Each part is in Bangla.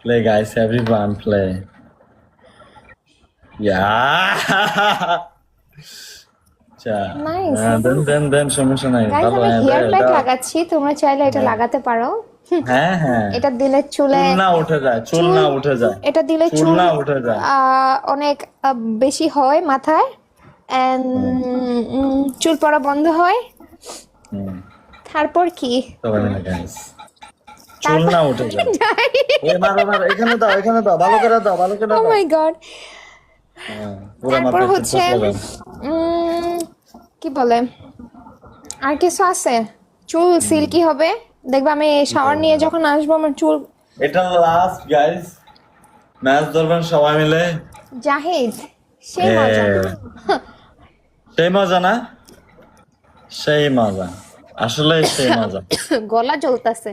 Play, guys. Everyone, play. Yeah. আচ্ছা নাইস দেন সমস্যা নাই গাইস ভালো আমি হ্যাঁ হেয়ার প্যাক এটা লাগাচ্ছি তোমরা চাইলে এটা লাগাতে পারো হ্যাঁ হ্যাঁ এটা দিলে চুলে চুল না উঠে যায় চুল না উঠে যায় এটা দিলে চুল না উঠে যায় অনেক বেশি হয় মাথায় এন্ড চুল পড়া বন্ধ হয় তারপর কি সবাই মিলে গাইস চুল না উঠে যায় ওই মারো এখানে দাও ভালো করে দাও ও মাই গড পুরো তারপর মাপে হচ্ছে কি বলে আর কিছু আছে চুল সিল্কি হবে দেখবে আমি শাওয়ার নিয়ে যখন আসবো আমার চুল এটা লাস্ট গাইস ম্যাচ ধরবেন সবাই মিলে জাহিদ সেই মজা সেই মজা না সেই মজা আসলে সেই মজা গলা জ্বলতাছে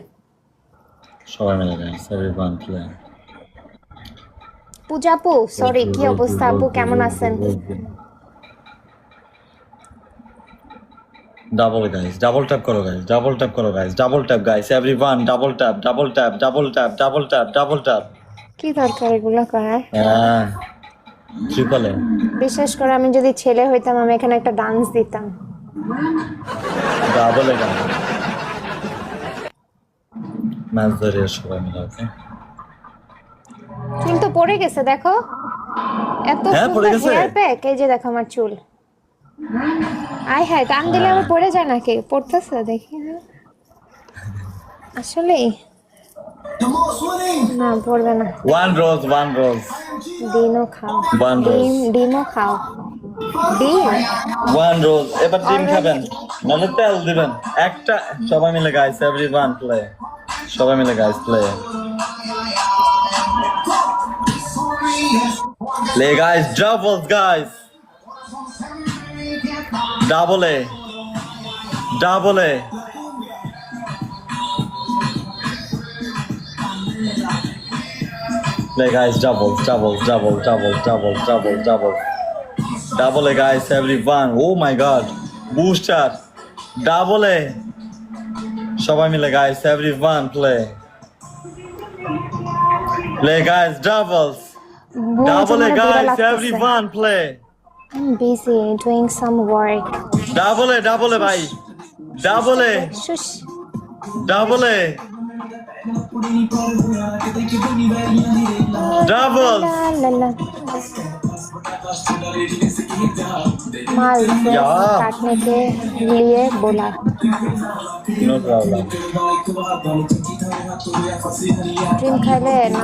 সবাই মিলে গাইস এভরিওয়ান প্লে পূজা আপু সরি কি অবস্থা আপু কেমন আছেন ডাবল ট্যাপ করো guys double tap guys everyone double tap কি দরকার এগুলো করার হ্যাঁ ট্রিপলে বিশেষ করে আমি যদি ছেলে হইতাম আমি এখানে একটা ডান্স দিতাম ডাবলে গাইস ম্যাচ ধরে সবাই মিলে ওকে চুল তো পড়ে গেছে দেখো এত হ্যাঁ, পড়ে গেছে। হেয়ার প্যাক এই যে দেখো আমার চুল আয় হ্যাঁ টান দিলে আবার পড়ে যায় নাকি পড়তেছে দেখি আসলে না পড়বে না ওয়ান রোজ ডিমও খাও One rose. ডিমও খাও ডিম ওয়ান রোজ এবার ডিম খাবেন নাহলে তেল দিবেন একটা সবাই মিলে গাইস এভরিওয়ান প্লে সবাই মিলে guys play guys doubles guys double A Play guys, double A guys, everyone. Oh my god. Booster. Double A. সবাই মিলে guys, everyone play. Play guys, doubles. Double A guys, everyone play. I'm busy doing some work Double A ভাই. Double A. shush Double A. Doubles. la la mall Yeah. काटने के लिए बोला No problem. ड्रीम खाइले ना